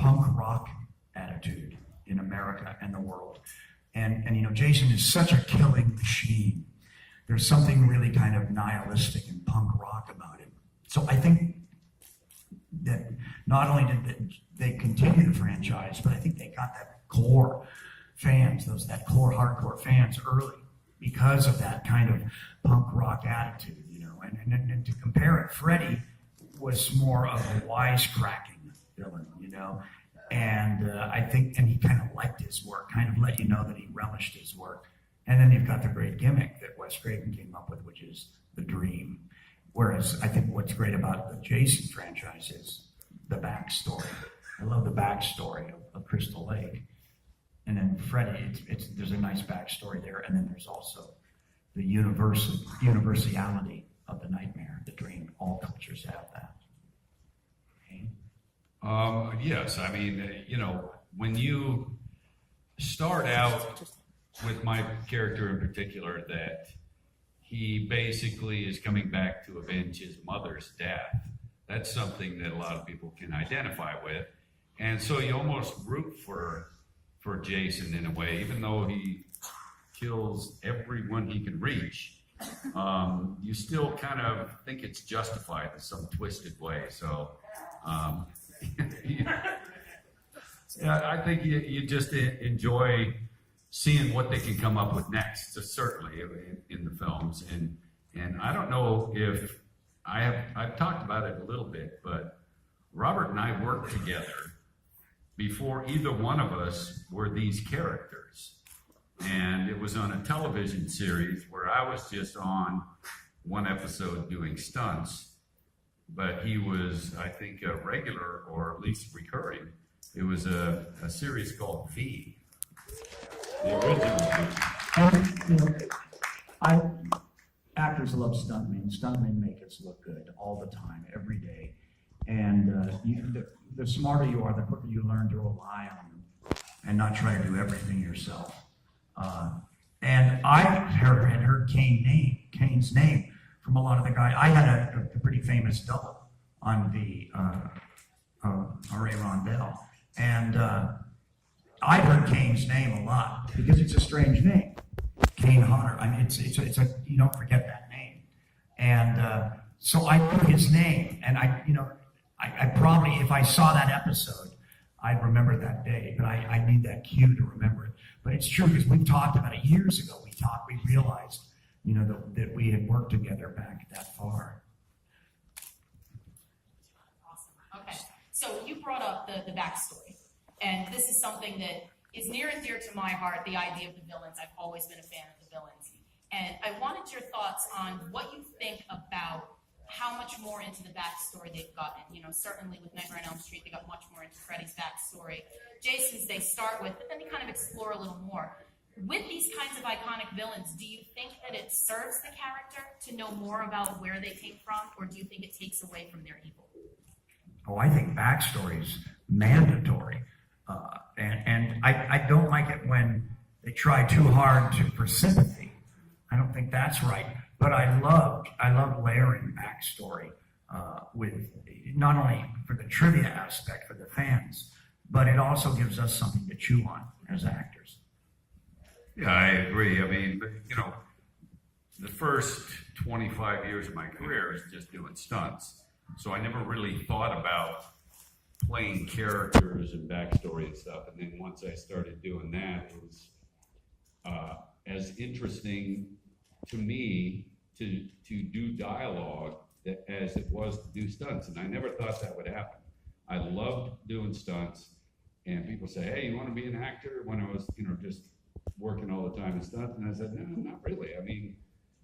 punk rock attitude in America and the world. And you know, Jason is such a killing machine. There's something really kind of nihilistic and punk rock about him. So I think that not only did they continue the franchise, but I think they got that core fans, that core hardcore fans early because of that kind of punk rock attitude, you know. And to compare it, Freddy was more of a wisecracking villain, you know. And I think, and he kind of liked his work, kind of let you know that he relished his work. And then you've got the great gimmick that Wes Craven came up with, which is the dream. Whereas I think what's great about the Jason franchise is the backstory. I love the backstory of Crystal Lake. And then Freddy, there's a nice backstory there. And then there's also the universality of the nightmare, the dream. All cultures have that. Okay. Yes, I mean, you know, when you start out with my character in particular, that he basically is coming back to avenge his mother's death. That's something that a lot of people can identify with. And so you almost root for Jason in a way, even though he kills everyone he can reach. You still kind of think it's justified in some twisted way. So yeah, I think you just enjoy seeing what they can come up with next, certainly in the films. And I don't know if I've talked about it a little bit, but Robert and I worked together before either one of us were these characters. And it was on a television series where I was just on one episode doing stunts, but he was, I think, a regular or at least recurring. It was a series called V. The original. And, you know, actors love stuntmen. Stuntmen make us look good all the time, every day. And the smarter you are, the quicker you learn to rely on them and not try to do everything yourself. And I had heard Kane's name from a lot of the guys. I had a pretty famous double on the Ray Rondell. And I heard Kane's name a lot because it's a strange name, Kane Hodder. I mean, it's you don't forget that name. And so I knew his name, and I probably, if I saw that episode, I'd remember that day. But I need that cue to remember it. But it's true because we've talked about it years ago. We realized, you know, that we had worked together back that far. Awesome. Okay, so you brought up the backstory. And this is something that is near and dear to my heart, the idea of the villains. I've always been a fan of the villains. And I wanted your thoughts on what you think about how much more into the backstory they've gotten. You know, certainly with Nightmare on Elm Street, they got much more into Freddy's backstory. Jason's they start with, but then they kind of explore a little more. With these kinds of iconic villains, do you think that it serves the character to know more about where they came from, or do you think it takes away from their evil? Oh, I think backstory's mandatory. And I don't like it when they try too hard for sympathy. I don't think that's right. But I love layering backstory with not only for the trivia aspect for the fans, but it also gives us something to chew on as actors. Yeah, I agree. I mean, you know, the first 25 years of my career is just doing stunts. So I never really thought about playing characters and backstory and stuff. And then once I started doing that, it was as interesting to me to do dialogue as it was to do stunts. And I never thought that would happen. I loved doing stunts. And people say, hey, you want to be an actor? When I was, you know, just working all the time in stunts. And I said, no, not really. I mean,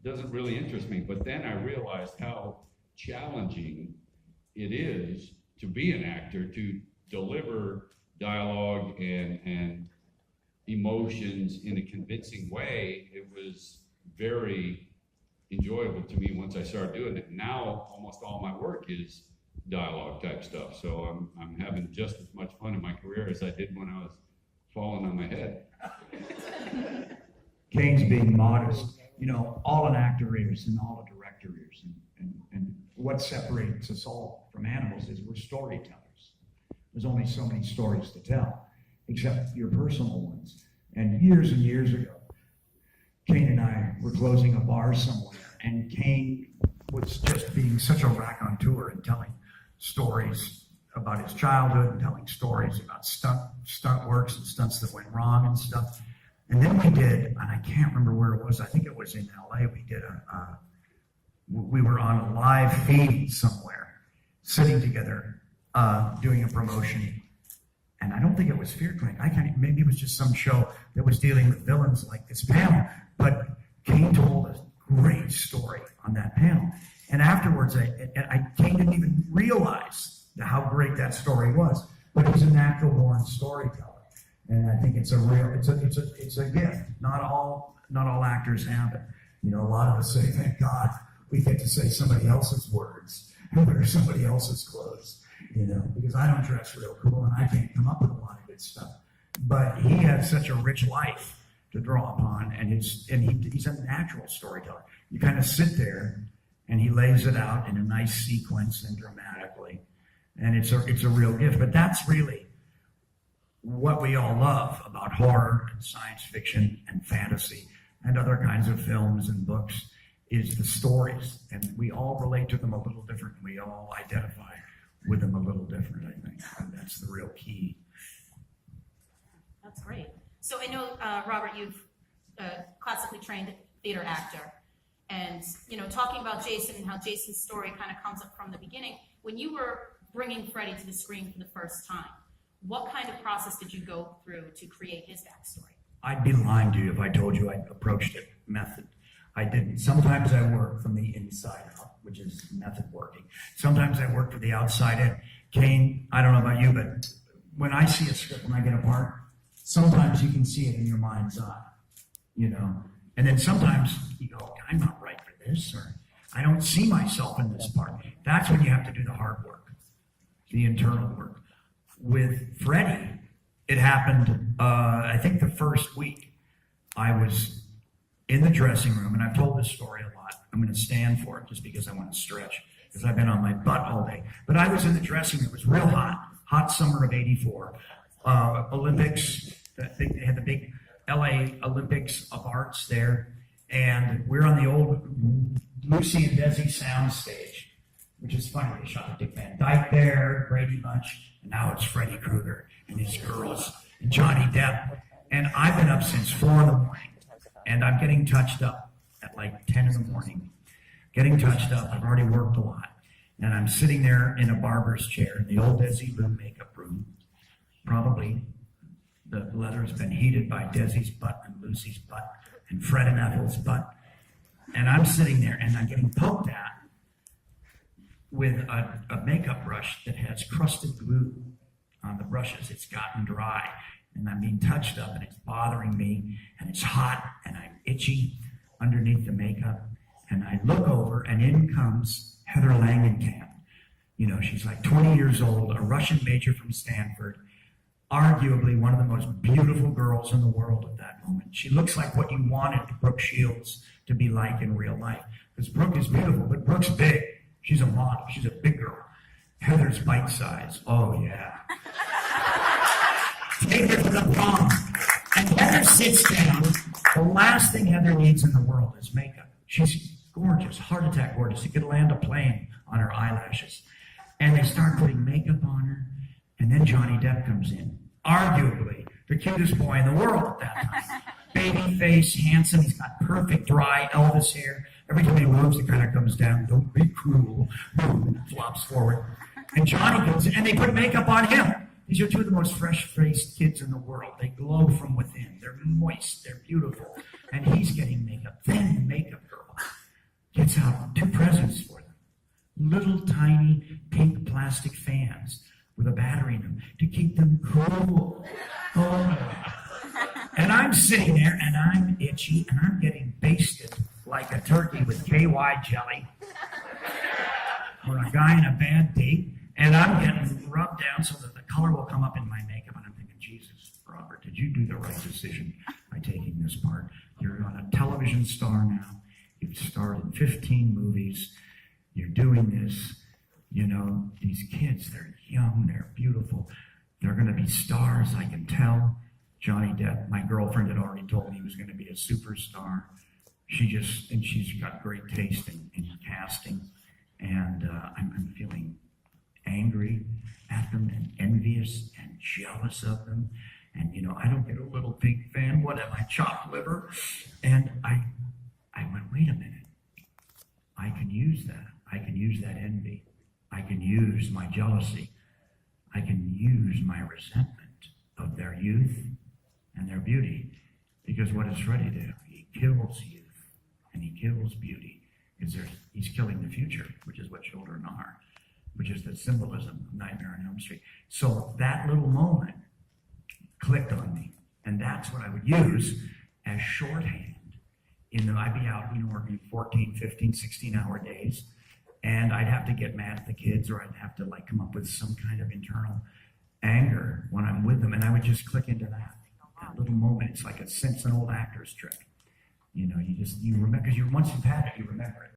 it doesn't really interest me. But then I realized how challenging it is to be an actor, to deliver dialogue and emotions in a convincing way. It was very enjoyable to me once I started doing it. Now almost all my work is dialogue type stuff. So I'm having just as much fun in my career as I did when I was falling on my head. Kane's being modest. You know, all an actor is and all a director is. And what separates us all from animals is we're storytellers. There's only so many stories to tell, except your personal ones. And years ago, Kane and I were closing a bar somewhere, and Kane was just being such a raconteur and telling stories about his childhood and telling stories about stunt works and stunts that went wrong and stuff. And then we did, and I can't remember where it was, I think it was in LA, we were on a live feed somewhere, sitting together, doing a promotion. And I don't think it was Fear Clinic. Maybe it was just some show that was dealing with villains like this panel. But Kane told a great story on that panel. And afterwards, Kane didn't even realize how great that story was. But he's a natural born storyteller. And I think it's a gift. Not all actors have it. You know, a lot of us say, thank God we get to say somebody else's words and wear somebody else's clothes. You know, because I don't dress real cool and I can't come up with a lot of good stuff. But he has such a rich life to draw upon, and he's a natural storyteller. You kind of sit there and he lays it out in a nice sequence and dramatically, and it's a real gift. But that's really what we all love about horror and science fiction and fantasy and other kinds of films and books is the stories, and we all relate to them a little different. We all identify with them a little different, I think. And that's the real key. That's great. So I know, Robert, you've classically trained theater actor. And, you know, talking about Jason and how Jason's story kind of comes up from the beginning, when you were bringing Freddy to the screen for the first time, what kind of process did you go through to create his backstory? I'd be lying to you if I told you I approached it method. I didn't. Sometimes I work from the inside out, which is method working. Sometimes I work from the outside in. Kane, I don't know about you, but when I see a script, when I get a part, sometimes you can see it in your mind's eye, you know? And then sometimes you go, I'm not right for this, or I don't see myself in this part. That's when you have to do the hard work, the internal work. With Freddy, it happened, I think the first week I was in the dressing room, and I've told this story a lot. I'm going to stand for it just because I want to stretch, because I've been on my butt all day. But I was in the dressing room. It was real hot summer of '84. Olympics, they had the big LA Olympics of Arts there, and we're on the old Lucy and Desi sound stage, which is funny. They shot Dick Van Dyke there, Brady Bunch, and now it's Freddy Krueger and his girls, and Johnny Depp. And I've been up since 4 in the morning. And I'm getting touched up at like 10 in the morning. Getting touched up. I've already worked a lot. And I'm sitting there in a barber's chair in the old Desi Lou makeup room. Probably the leather's been heated by Desi's butt and Lucy's butt and Fred and Ethel's butt. And I'm sitting there and I'm getting poked at with a makeup brush that has crusted glue on the brushes. It's gotten dry. And I'm being touched up, and it's bothering me, and it's hot, and I'm itchy underneath the makeup. And I look over, and in comes Heather Langenkamp. You know, she's like 20 years old, a Russian major from Stanford, arguably one of the most beautiful girls in the world at that moment. She looks like what you wanted Brooke Shields to be like in real life. Because Brooke is beautiful, but Brooke's big. She's a model. She's a big girl. Heather's bite size. Oh, yeah. Take her to the prom. And Heather sits down. The last thing Heather needs in the world is makeup. She's gorgeous, heart attack gorgeous. You could land a plane on her eyelashes. And they start putting makeup on her. And then Johnny Depp comes in. Arguably the cutest boy in the world at that time. Baby face, handsome. He's got perfect dry Elvis hair. Every time he moves, it kind of comes down. Don't be cruel. Boom, flops forward. And Johnny comes in, and they put makeup on him. These are two of the most fresh-faced kids in the world. They glow from within. They're moist. They're beautiful. And he's getting makeup. Then the makeup girl gets out 2 presents for them. Little tiny pink plastic fans with a battery in them to keep them cool. Oh. And I'm sitting there, and I'm itchy, and I'm getting basted like a turkey with KY jelly. Or a guy in a bad date. And I'm getting rubbed down so that the color will come up in my makeup. And I'm thinking, Jesus, Robert, did you do the right decision by taking this part? You're on a television star now. You've starred in 15 movies. You're doing this. You know, these kids, they're young, they're beautiful. They're going to be stars, I can tell. Johnny Depp, my girlfriend had already told me he was going to be a superstar. And she's got great taste in casting. And I'm feeling angry at them and envious and jealous of them. And, you know, I don't get a little pig fan. What am I, chopped liver? And I went, wait a minute. I can use that. I can use that envy. I can use my jealousy. I can use my resentment of their youth and their beauty. Because what does Freddy do? He kills youth and he kills beauty. Because he's killing the future, which is what children are, which is the symbolism of Nightmare on Elm Street. So that little moment clicked on me. And that's what I would use as shorthand. I'd be out, you know, working 14, 15, 16-hour days. And I'd have to get mad at the kids, or I'd have to like come up with some kind of internal anger when I'm with them. And I would just click into that little moment. It's like an old actor's trick. You know, you remember, because once you've had it, you remember it.